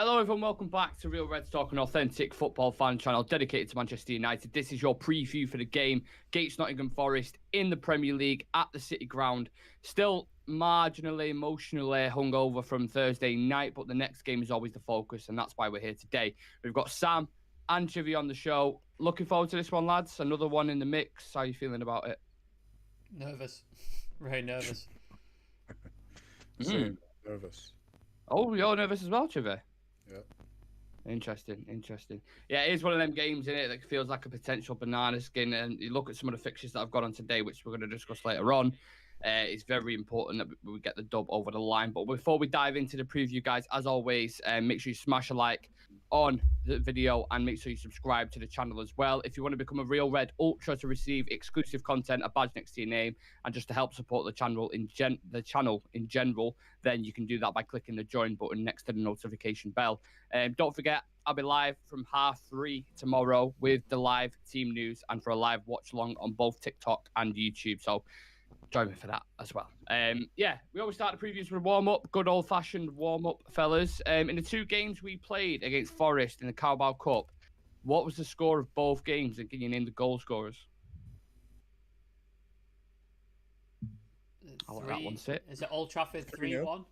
Hello everyone, welcome back to Real Reds Talk, an authentic football fan channel dedicated to Manchester United. This is your preview for the game against Nottingham Forest in the Premier League at the City Ground. Still marginally, emotionally hungover from Thursday night, but the next game is always the focus, and that's why we're here today. We've got Sam and Chivy on the show. Looking forward to this one, lads. Another one in the mix. How are you feeling about it? Nervous. Very nervous. Nervous. Oh, you're nervous as well, Chivy? Yeah. Interesting. Yeah, it is one of them games, in it, that feels like a potential banana skin. And you look at some of the fixtures that I've got on today, which we're going to discuss later on. It's very important that we get the dub over the line. But before we dive into the preview, guys, as always, make sure you smash a like on the video and make sure you subscribe to the channel as well. If you want to become a Real Red Ultra to receive exclusive content, a badge next to your name, and just to help support the channel in general, then you can do that by clicking the join button next to the notification bell. Don't forget, I'll be live from 3:30 tomorrow with the live team news and for a live watch along on both TikTok and YouTube. So join me for that as well. We always start the previews with a warm-up, good old-fashioned warm-up, fellas. In the two games we played against Forest in the Carabao Cup, what was the score of both games, and can you name the goal scorers? I'll let that one sit. Is it Old Trafford 3-1?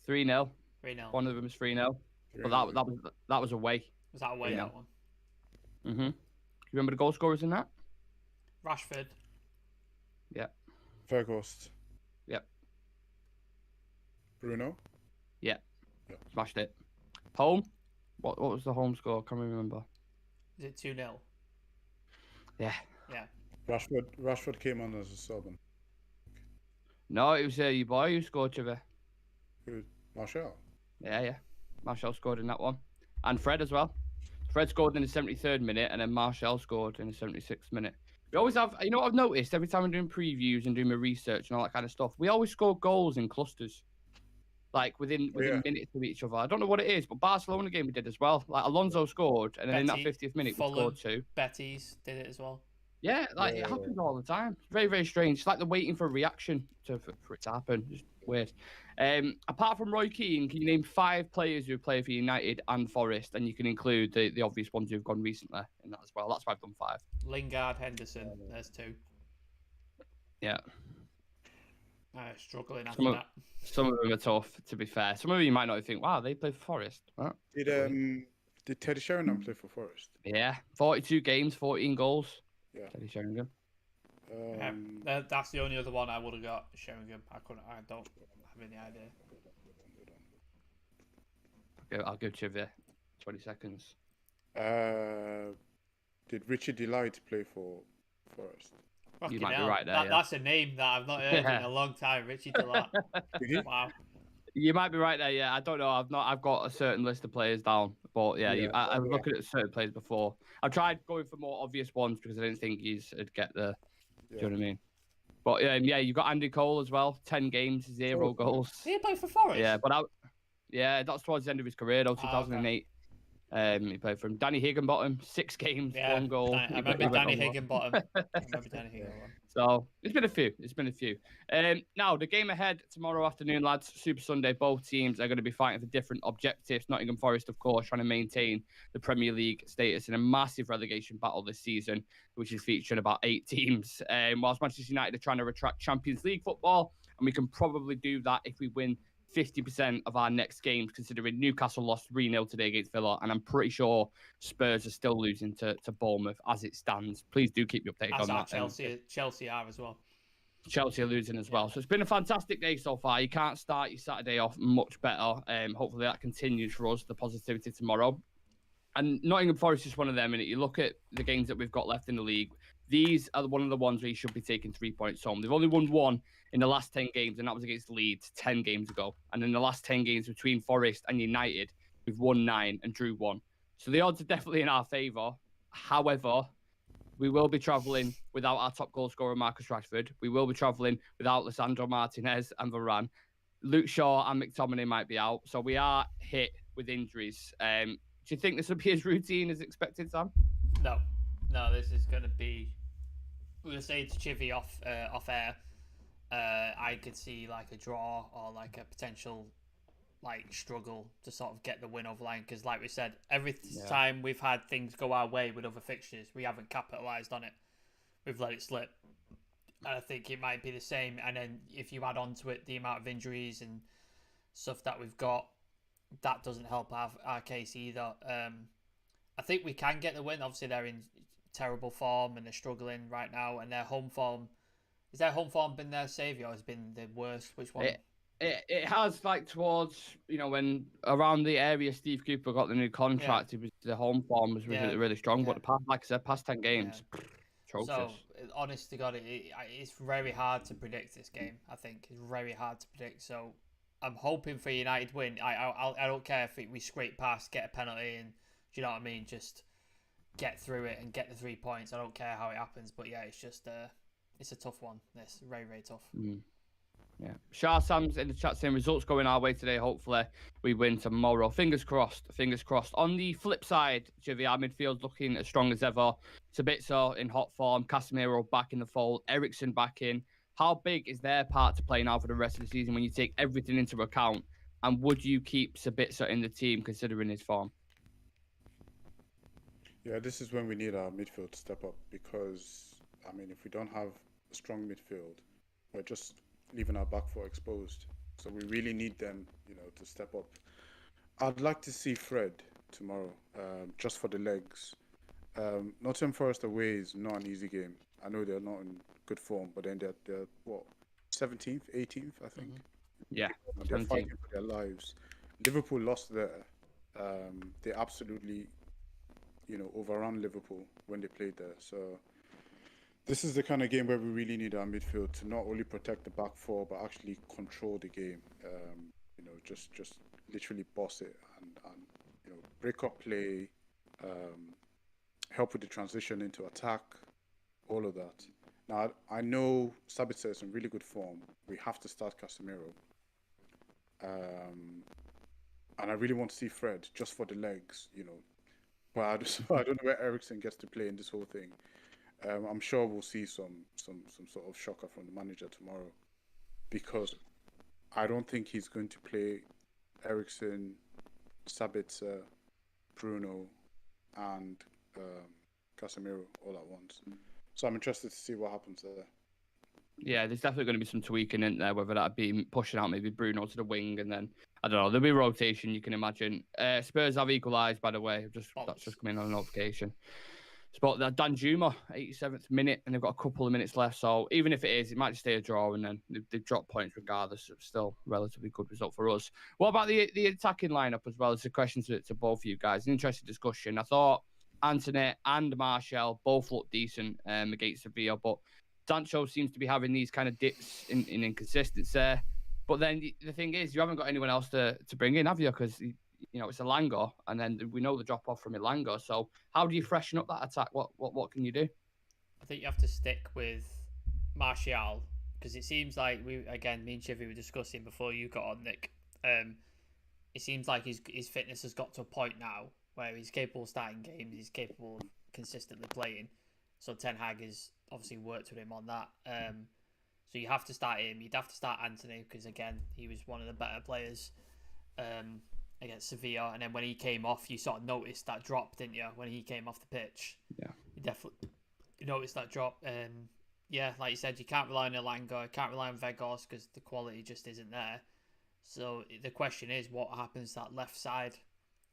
3-0. 3-0. One of them is 3-0. But that was away. Was that away, that one? Mm-hmm. You remember the goal scorers in that? Rashford. Yeah. Fergus. Yep. Bruno. Yeah. Yep. Smashed it. Home? What was the home score? I can't remember. Is it 2-0? Yeah. Yeah. Rashford came on as a sub. No, it was your boy who scored, Chivy. Who? Martial. Yeah. Martial scored in that one. And Fred as well. Fred scored in the 73rd minute, and then Martial scored in the 76th minute. We always have, you know what I've noticed? Every time I'm doing previews and doing my research and all that kind of stuff, we always score goals in clusters. Like within minutes of each other. I don't know what it is, but Barcelona game we did as well. Like Alonso scored, and then in that 50th minute we scored two. Betis did it as well. Yeah, it happens all the time. It's very, very strange. It's like they're waiting for a reaction for it to happen. Just weird. Apart from Roy Keane, can you name 5 players who play for United and Forest? And you can include the obvious ones who've gone recently in that as well. That's why I've done 5. Lingard, Henderson, there's 2. Yeah. Struggling after that. Some of them are tough, to be fair. Some of you might not think, wow, they play for Forest. Huh? Did Teddy Sheringham play for Forest? Yeah, 42 games, 14 goals. Yeah. Teddy Sheringham. That's the only other one I would have got. Sheringham. I don't have any idea. I'll give Chivy 20 seconds. Did Richard Delight play for Forest? You might be right there. That's a name that I've not heard in a long time. Richie Delight. Wow. You might be right there. Yeah, I don't know. I've got a certain list of players down, but I was looking at certain players before. I've tried going for more obvious ones because I didn't think he'd get there. Do you know what I mean? But you've got Andy Cole as well. 10 games, 0 goals. Did he play for Forest? Yeah, but that's towards the end of his career, though. 2008. He played for him. Danny Higginbottom, 6 games, 1 goal. I remember Danny Higginbottom. So it's been a few. Now the game ahead tomorrow afternoon, lads. Super Sunday. Both teams are going to be fighting for different objectives. Nottingham Forest, of course, trying to maintain the Premier League status in a massive relegation battle this season, which is featuring about 8 teams. Whilst Manchester United are trying to attract Champions League football, and we can probably do that if we win 50% of our next games, considering Newcastle lost 3-0 today against Villa, and I'm pretty sure Spurs are still losing to Bournemouth as it stands. Please do keep me updated on that. Chelsea are as well. Chelsea are losing as well. So it's been a fantastic day so far. You can't start your Saturday off much better. Hopefully that continues for us, the positivity tomorrow. And Nottingham Forest is one of them. And you look at the games that we've got left in the league, these are one of the ones where you should be taking 3 points home. They've only won 1 in the last 10 games, and that was against Leeds 10 games ago. And in the last 10 games between Forest and United, we've won 9 and drew 1. So the odds are definitely in our favour. However, we will be travelling without our top goal scorer, Marcus Rashford. We will be travelling without Lisandro Martinez and Varane. Luke Shaw and McTominay might be out. So we are hit with injuries. Do you think this will be as routine as expected, Sam? No, this is going to be... We're going to say to Chivy off air. I could see like a draw or like a potential like struggle to sort of get the win over line, because like we said, every time we've had things go our way with other fixtures, we haven't capitalised on it. We've let it slip. And I think it might be the same. And then if you add on to it the amount of injuries and stuff that we've got, that doesn't help our case either. I think we can get the win. Obviously, they're in terrible form and they're struggling right now. And their home form, is their home form been their saviour or has been the worst? Which one? It has, like, towards, when around the area Steve Cooper got the new contract, it was, the home form was really, really strong. But like I said, past 10 games, atrocious. So, honest to God, it's very hard to predict this game. I think it's very hard to predict. So, I'm hoping for a United win. I don't care if we scrape past, get a penalty, and do you know what I mean? Just get through it and get the 3 points. I don't care how it happens. But yeah, it's just it's a tough one. This very, very tough. Yeah. Shah Sam's in the chat saying results going our way today. Hopefully we win tomorrow. Fingers crossed. Fingers crossed. On the flip side, Jivy, our midfield's looking as strong as ever. Sabitzer in hot form. Casemiro back in the fold. Eriksen back in. How big is their part to play now for the rest of the season when you take everything into account? And would you keep Sabitzer in the team considering his form? Yeah, this is when we need our midfield to step up because, I mean, if we don't have a strong midfield, we're just leaving our back four exposed. So we really need them, to step up. I'd like to see Fred tomorrow, just for the legs. Nottingham Forest away is not an easy game. I know they're not in good form, but then they're what, 17th, 18th, I think. Yeah, they're fighting for their lives. Liverpool lost there. They absolutely, overran Liverpool when they played there. So this is the kind of game where we really need our midfield to not only protect the back four, but actually control the game. Just literally boss it and break up play, help with the transition into attack, all of that. Now, I know Sabitzer is in really good form. We have to start Casemiro. And I really want to see Fred just for the legs, But I don't know where Eriksen gets to play in this whole thing. I'm sure we'll see some sort of shocker from the manager tomorrow, because I don't think he's going to play Eriksen, Sabitzer, Bruno, and Casemiro all at once. So I'm interested to see what happens there. Yeah, there's definitely going to be some tweaking in there, whether that be pushing out maybe Bruno to the wing, and then, I don't know, there'll be rotation, you can imagine. Spurs have equalised, by the way. That's just coming on a notification. Spot that Danjuma, 87th minute, and they've got a couple of minutes left. So even if it is, it might just stay a draw, and then they've dropped points regardless. It's still a relatively good result for us. What about the attacking lineup as well? It's a question to both of you guys. An interesting discussion. I thought Anthony and Martial both looked decent against Sevilla, but Sancho seems to be having these kind of dips in inconsistency. But then the thing is, you haven't got anyone else to bring in, have you? Because it's Elanga, and then we know the drop off from Elanga. So how do you freshen up that attack? What can you do? I think you have to stick with Martial, because it seems like me and Chivy were discussing before you got on, Nick. It seems like his fitness has got to a point now where he's capable of starting games, he's capable of consistently playing. So Ten Hag has obviously worked with him on that. So you have to start him. You'd have to start Anthony, because again, he was one of the better players against Sevilla. And then when he came off, you sort of noticed that drop, didn't you? When he came off the pitch, yeah, you definitely noticed that drop. Yeah, like you said, you can't rely on Elanga, can't rely on Vegas, because the quality just isn't there. So the question is, what happens to that left side?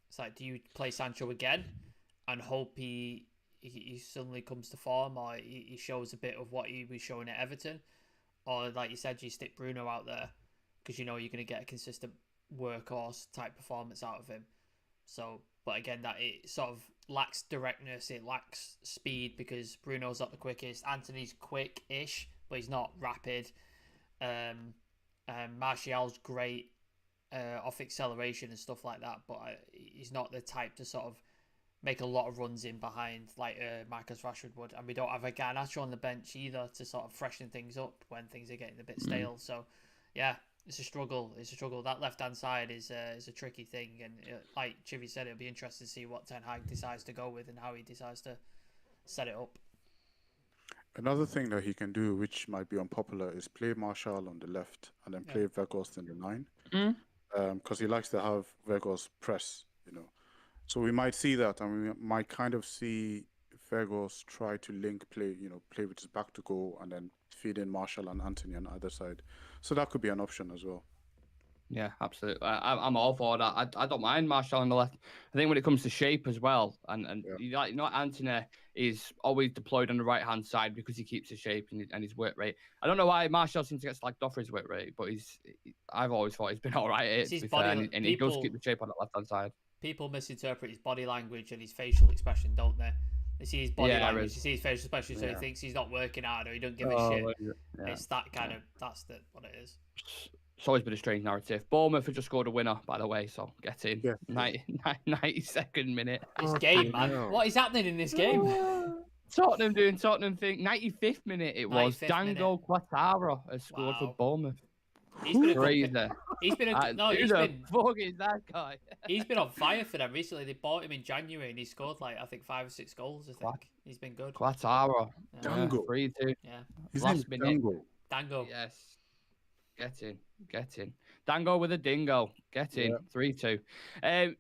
It's like, do you play Sancho again and hope he suddenly comes to form, or he shows a bit of what he was showing at Everton? Or, like you said, you stick Bruno out there because you're going to get a consistent workhorse type performance out of him. So, but again, that it sort of lacks directness, it lacks speed, because Bruno's not the quickest. Anthony's quick-ish, but he's not rapid. Martial's great off acceleration and stuff like that, but he's not the type to sort of make a lot of runs in behind like Marcus Rashford would. And we don't have a Garnacho on the bench either to sort of freshen things up when things are getting a bit stale. So, yeah, it's a struggle. That left-hand side is a tricky thing. And like Chivy said, it'll be interesting to see what Ten Hag decides to go with and how he decides to set it up. Another thing that he can do, which might be unpopular, is play Martial on the left and then play Vegas in the 9. because he likes to have Vegas press, you know. So we might see that, and we might kind of see Vegas try to link play, you know, play with his back to goal and then feed in Marshall and Anthony on the other side. So that could be an option as well. Yeah, absolutely. I'm all for that. I don't mind Marshall on the left. I think when it comes to shape as well, and Yeah. you know, Anthony is always deployed on the right hand side because he keeps his shape and his work rate. I don't know why Marshall seems to get slagged off for his work rate, but I've always thought he's been all right. It's To his be fair, body. and he does keep the shape on the left hand side. People misinterpret his body language and his facial expression, don't they? They see his body language, they see his facial expression, so he thinks he's not working hard or he don't give a shit. Yeah. It's that kind of what it is. It's always been a strange narrative. Bournemouth have just scored a winner, by the way, so get in. Yeah. 92nd minute. This game, man. hell. What is happening in this game? Tottenham doing Tottenham thing. 95th minute it was. 95th Dango Quattaro has scored for Bournemouth. He's been Crazy. He's been fuck is that guy? He's been on fire for them recently. They bought him in January and he scored like I think 5 or 6 goals. I think he's been good. Quattaro. Dango. 3-2. Yeah. His Last name's minute. Dango. Yes. Get in. Dango with a dingo. Get in. 3-2.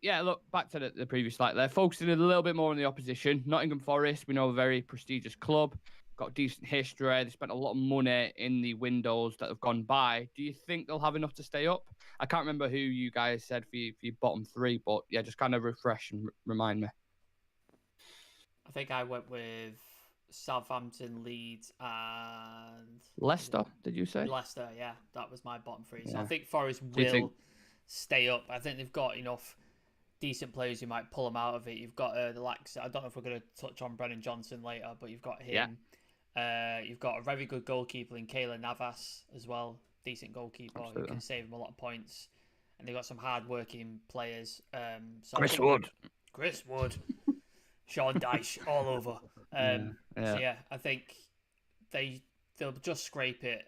Yeah, look, back to the previous slide there. Focusing a little bit more on the opposition. Nottingham Forest, we know, a very prestigious club. Got decent history. They spent a lot of money in the windows that have gone by. Do you think they'll have enough to stay up? I can't remember who you guys said for your bottom 3, but yeah, just kind of refresh and remind me. I think I went with Southampton, Leeds, and Leicester. Did you say Leicester? Yeah, that was my bottom 3. So Yeah. I think Forest will stay up. I think they've got enough decent players who might pull them out of it. You've got the likes. I don't know if we're going to touch on Brennan Johnson later, but you've got him. You've got a very good goalkeeper in Keylor Navas as well. Decent goalkeeper who can save them a lot of points. And they've got some hard-working players. So Chris Wood. Sean Dyche, all over. Yeah. So yeah, I think they'll just scrape it.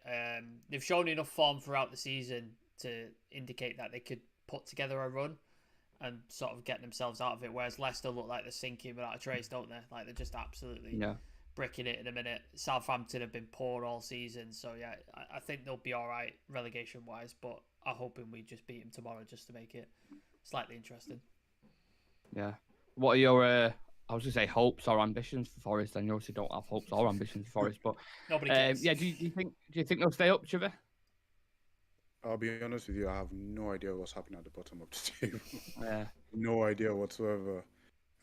They've shown enough form throughout the season to indicate that they could put together a run and sort of get themselves out of it. Whereas Leicester look like they're sinking without a trace, don't they? Like they're just absolutely bricking it in a minute. Southampton have been poor all season, so yeah, I think they'll be all right relegation wise. But I'm hoping we just beat them tomorrow just to make it slightly interesting. Yeah. What are your I was going to say hopes or ambitions for Forest? And you obviously don't have hopes or ambitions for Forest, but nobody cares. Yeah. Do you think they'll stay up, Chivi? I'll be honest with you, I have no idea what's happening at the bottom of the table. Yeah. No idea whatsoever.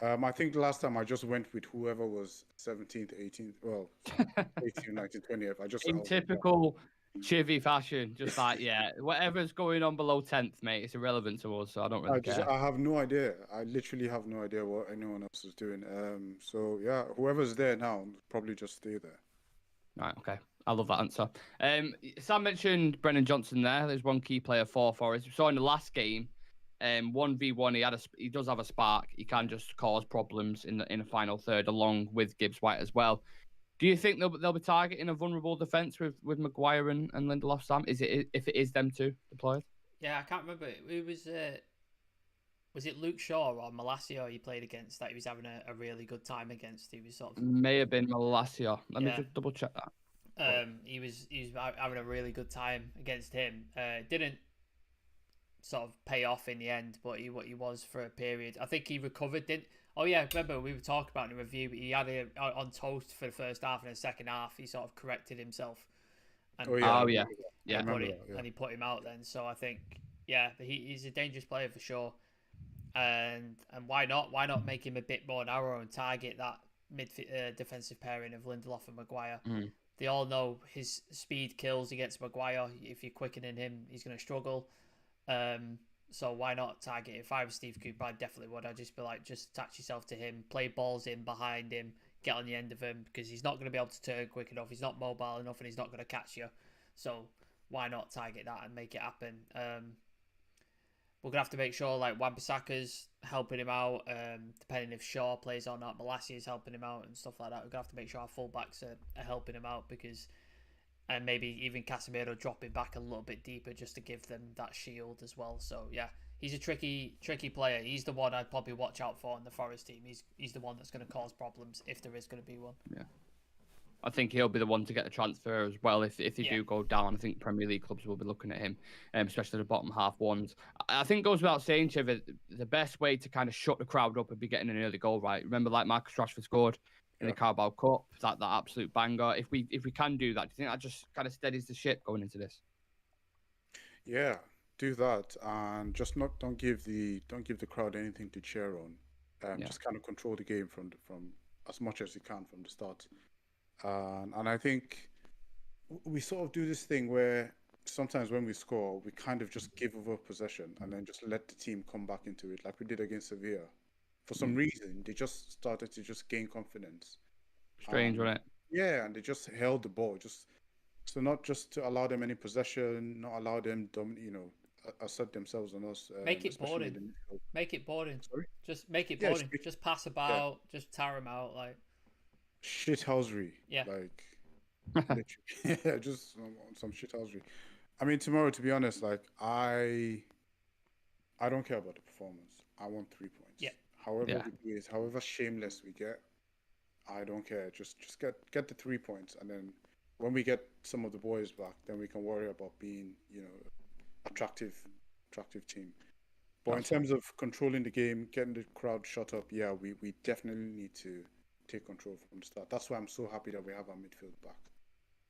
I think the last time I just went with whoever was 17th, 18th, well, 18th, 19th, 20th. I just In typical Chivy fashion, just like, whatever's going on below 10th, mate, it's irrelevant to us, so I don't really care. I have no idea. I literally have no idea what anyone else is doing. So, yeah, whoever's there now, probably just stay there. Right, okay. I love that answer. Sam mentioned Brennan Johnson there. There's one key player for Forest. We saw in the last game, 1v1, he does have a spark. He can just cause problems in the final third, along with Gibbs White as well. Do you think they'll be targeting a vulnerable defence with Maguire and Lindelof, Sam? Is it if it is them two deployed? Yeah, I can't remember. It was it Luke Shaw or Malacia he played against that he was having a really good time against? He was sort of may have been Malacia. Let me just double check that. He was having a really good time against him. Didn't sort of pay off in the end, but he was for a period. I think he recovered. Oh yeah, remember we were talking about in the review. He had it on toast for the first half, and the second half he sort of corrected himself. And, and he put him out then. So I think he's a dangerous player for sure. And why not? Why not make him a bit more narrow and target that defensive pairing of Lindelof and Maguire? They all know his speed kills against Maguire. If you're quickening him, he's going to struggle. So why not target? If I was Steve Cooper, I definitely would. I'd just be like, just attach yourself to him, play balls in behind him, get on the end of him, because he's not going to be able to turn quick enough. He's not mobile enough, and he's not going to catch you. So why not target that and make it happen? We're going to have to make sure like Wan-Bissaka's helping him out, depending if Shaw plays or not. Malacia is helping him out and stuff like that. We're going to have to make sure our fullbacks are helping him out and maybe even Casemiro dropping back a little bit deeper just to give them that shield as well. So yeah, he's a tricky player. He's the one I'd probably watch out for in the Forest team. He's the one that's going to cause problems if there is going to be one. Yeah. I think he'll be the one to get the transfer as well if they Yeah. do go down. I think Premier League clubs will be looking at him, especially the bottom half ones. I think it goes without saying, Chiv, the best way to kind of shut the crowd up would be getting an early goal, right? Remember, like Marcus Rashford scored in the Carabao Cup, that absolute banger. If we can do that, do you think that just kind of steadies the ship going into this? Yeah, do that, and just not don't give the crowd anything to cheer on. Just kind of control the game from as much as you can from the start. And I think we sort of do this thing where sometimes when we score, we kind of just give over possession and then just let the team come back into it, like we did against Sevilla. For some reason, they just started to just gain confidence. Strange, wasn't it? Yeah, and they just held the ball, so not just to allow them any possession, not allow them, assert themselves on us. Make it boring. Make it boring. Sorry? Just make it boring. Just pass about. Just tire them out. Like shithousery. Yeah. Like, literally. Yeah, just some shithousery. I mean, tomorrow, to be honest, like I don't care about the performance. I want 3 points. Yeah. However we do it, however shameless we get, I don't care. Just get the 3 points, and then when we get some of the boys back, then we can worry about being, attractive team. But in terms of controlling the game, getting the crowd shut up, yeah, we definitely need to take control from the start. That's why I'm so happy that we have our midfield back.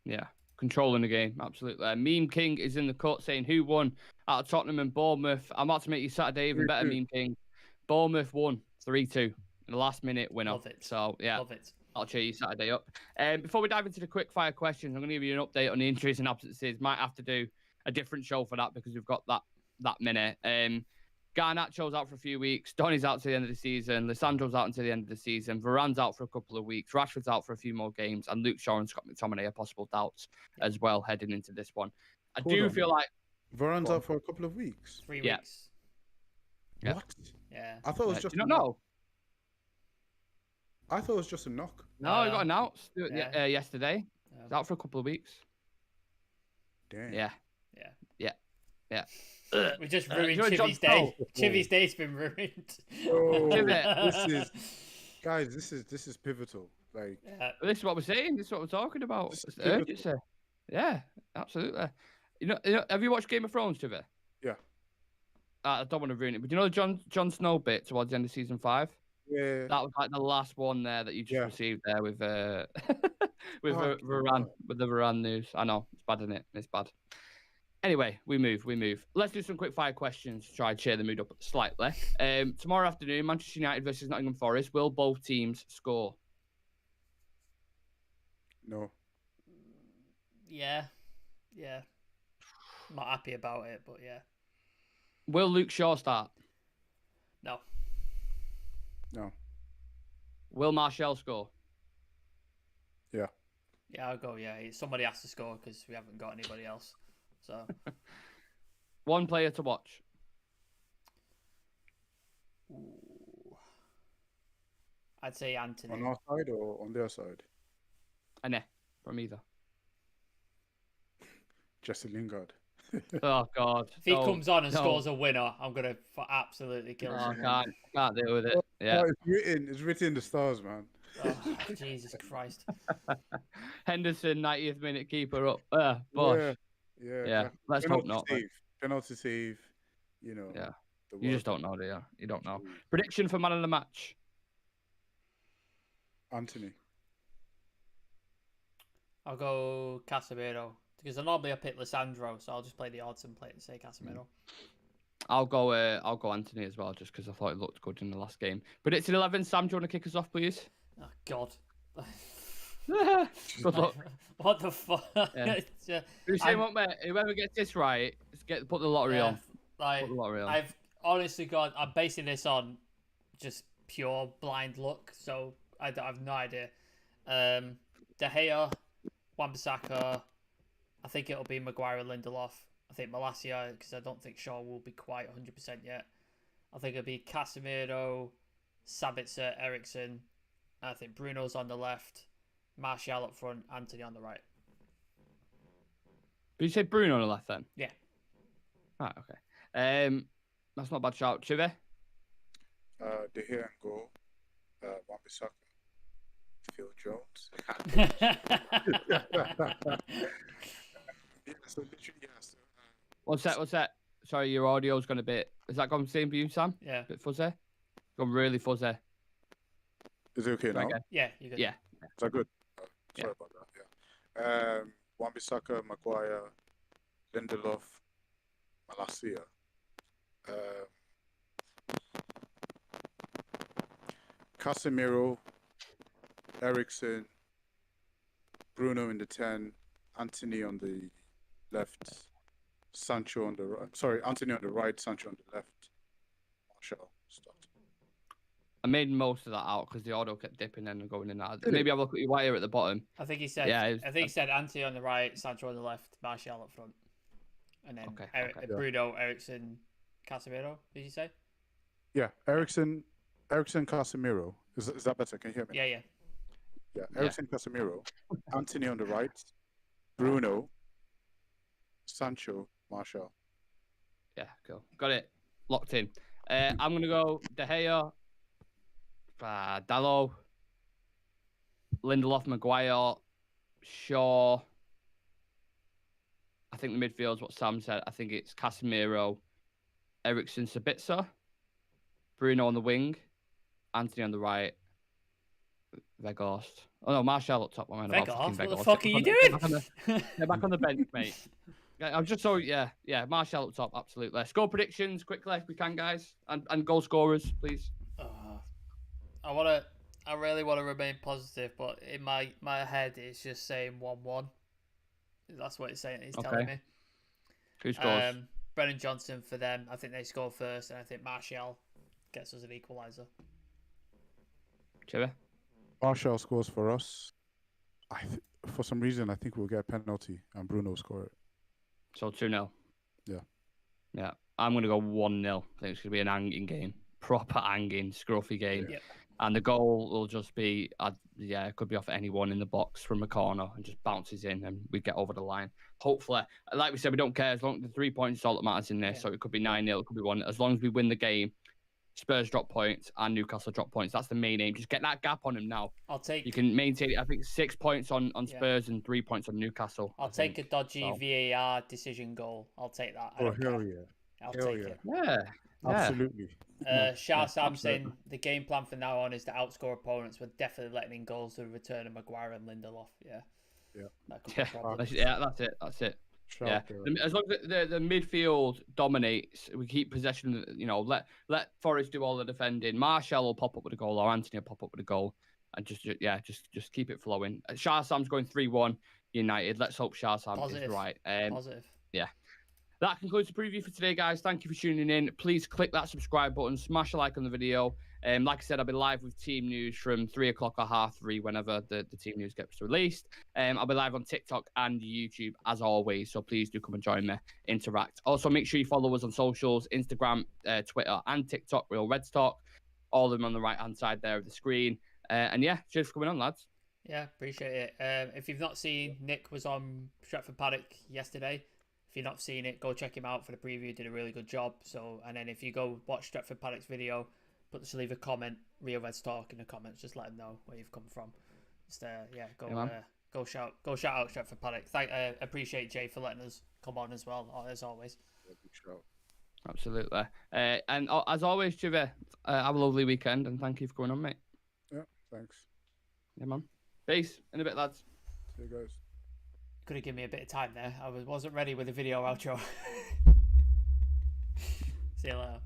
Yeah, controlling the game, absolutely. Meme King is in the cut saying, who won out of Tottenham and Bournemouth? I'm about to make you Saturday even better, Meme King. Bournemouth won 3-2 in the last minute winner. Love it. So, yeah. Love it. I'll cheer you Saturday up. Before we dive into the quick fire questions, I'm going to give you an update on the injuries and absences. Might have to do a different show for that because we've got that minute. Garnacho's out for a few weeks. Donny's out to the end of the season. Lissandro's out until the end of the season. Varane's out for a couple of weeks. Rashford's out for a few more games. And Luke Shaw and Scott McTominay are possible doubts as well heading into this one. I do feel like... Varane's out for a couple of weeks? 3 weeks. Yeah. What? Yeah. I thought it was just... Do you not know? I thought it was just a knock. No, it got announced yesterday. It's out for a couple of weeks. Damn. Yeah. We just ruined Chivy's day. Chivy's day's been ruined. Oh, this is pivotal. Like, this is what we're saying. This is what we're talking about. It's urgency. Yeah, absolutely. Have you watched Game of Thrones, Chivy? Yeah. I don't want to ruin it, but you know the Jon Snow bit towards the end of season 5? Yeah. That was like the last one there that you just received there with Varane, with the Varane news. I know, it's bad, isn't it? It's bad. Anyway, we move. Let's do some quick fire questions to try and cheer the mood up slightly. Tomorrow afternoon, Manchester United versus Nottingham Forest. Will both teams score? No. Yeah. I'm not happy about it, but yeah. Will Luke Shaw start? No. Will Martial score? Yeah. Yeah, I'll go. Yeah, somebody has to score because we haven't got anybody else. So, one player to watch. Ooh. I'd say Anthony. On our side or on their side? From either. Jesse Lingard. Oh God! If he comes on and scores a winner, I'm gonna absolutely kill him. I can't deal with it. Yeah, it's written in the stars, man. Oh, Jesus Christ! Henderson, 90th minute keeper up. Bosh. Yeah. Let's hope not. Penalty save. Yeah. You just don't know, do you? You don't know. Prediction for man of the match. Anthony. I'll go Casemiro because normally I pick Lissandro, so I'll just play the odds and say Casemiro. I'll go Anthony as well, just because I thought it looked good in the last game. Predicted 11. Sam, do you want to kick us off, please? Oh God. Good luck. What the fuck? Yeah. Whoever gets this right, put the lottery on. Like, I'm basing this on just pure blind luck, so I have no idea. De Gea, Wan-Bissaka, I think it'll be Maguire and Lindelof. I think Malacia, because I don't think Shaw will be quite 100% yet. I think it'll be Casemiro, Sabitzer, Eriksen. I think Bruno's on the left, Martial up front, Anthony on the right. But you said Bruno on the left then? Yeah. Right, okay. That's not a bad shout. Chive? De Gea and goal. Wan-Bissaka. Phil Jones. Yeah, so literally, yeah. So, What's that? Sorry, your audio's gone a bit. Is that gone the same for you, Sam? Yeah. A bit fuzzy? Gone really fuzzy. is it okay now? Okay. Yeah, you good. Yeah. Is that good? Sorry Yeah. about that. Yeah. Wan-Bissaka, Maguire, Lindelof, Malacia. Casemiro, Eriksen, Bruno in the 10, Anthony on the left, Sancho on the right. Sorry, Anthony on the right, Sancho on the left. Martial start. I made most of that out because the audio kept dipping in and going in and out. Did Maybe it? have a look at your wire at the bottom. I think he said. Yeah, I think he said Ante on the right, Sancho on the left, Martial up front, and then Okay, okay. Bruno, Eriksen, Casemiro. Did you say? Yeah, Eriksen, Casemiro. Is that better? Can you hear me? Yeah, yeah. Yeah, Eriksen, Casemiro, Anthony on the right, Bruno, Sancho, Martial. Yeah, cool. Got it. Locked in. I'm going to go De Gea, Dalot, Lindelof, Maguire, Shaw. I think the midfield's what Sam said. I think it's Casemiro, Eriksen, Sabitzer, Bruno on the wing, Anthony on the right, Weghorst. Oh no, Martial up top. Weghorst? What the fuck are you doing? Get back on the bench, mate. I'm just so yeah, Martial up top, absolutely. Score predictions quickly if we can, guys, and goal scorers, please. I really want to remain positive, but in my head it's just saying 1-1. That's what it's saying. It's telling me. Who scores? Brennan Johnson for them. I think they score first, and I think Martial gets us an equaliser. Chivy? Martial scores for us. For some reason, I think we'll get a penalty and Bruno will score it. So 2-0. Yeah. Yeah. I'm going to go 1-0. I think it's going to be an hanging game. Proper hanging, scruffy game. Yeah. And the goal will just be, it could be off anyone in the box from a corner and just bounces in and we get over the line. Hopefully, like we said, we don't care as long as the 3 points is all that matters in this. Yeah. So it could be 9-0, it could be 1. As long as we win the game, Spurs drop points and Newcastle drop points. That's the main aim. Just get that gap on them now. You can maintain, I think, 6 points on Spurs and 3 points on Newcastle. I'll take a dodgy VAR decision goal. I'll take that. Oh, hell yeah. I'll take it. Yeah. Absolutely. Shah Sam saying the game plan from now on is to outscore opponents. We're definitely letting in goals to return of Maguire and Lindelof. Yeah. That's it. Yeah, as long as the midfield dominates, we keep possession. Let Forest do all the defending. Martial will pop up with a goal, or Anthony will pop up with a goal, and just keep it flowing. Shah Sam's going 3-1 United. Let's hope Shah Sam is right. Positive. Yeah. That concludes the preview for today, guys. Thank you for tuning in. Please click that subscribe button, smash a like on the video. Like I said, I'll be live with team news from 3 o'clock or 3:30 whenever the team news gets released. I'll be live on TikTok and YouTube as always, so please do come and join me, interact. Also, make sure you follow us on socials, Instagram, Twitter, and TikTok, Real Reds Talk. All of them on the right-hand side there of the screen. Cheers for coming on, lads. Yeah, appreciate it. If you've not seen, Nick was on Stretford Paddock yesterday. If you've not seen it, go check him out for the preview. Did a really good job. And then if you go watch Stretford Paddock's video, just leave a comment, Real Reds Talk in the comments. Just let them know where you've come from. Go shout out Stretford Paddock. Appreciate Jay for letting us come on as well, as always. Absolutely. And as always, Chivy, have a lovely weekend and thank you for coming on, mate. Yeah, thanks. Yeah, man. Peace. In a bit, lads. See you guys. Could have given me a bit of time there. I wasn't ready with the video outro. See you later.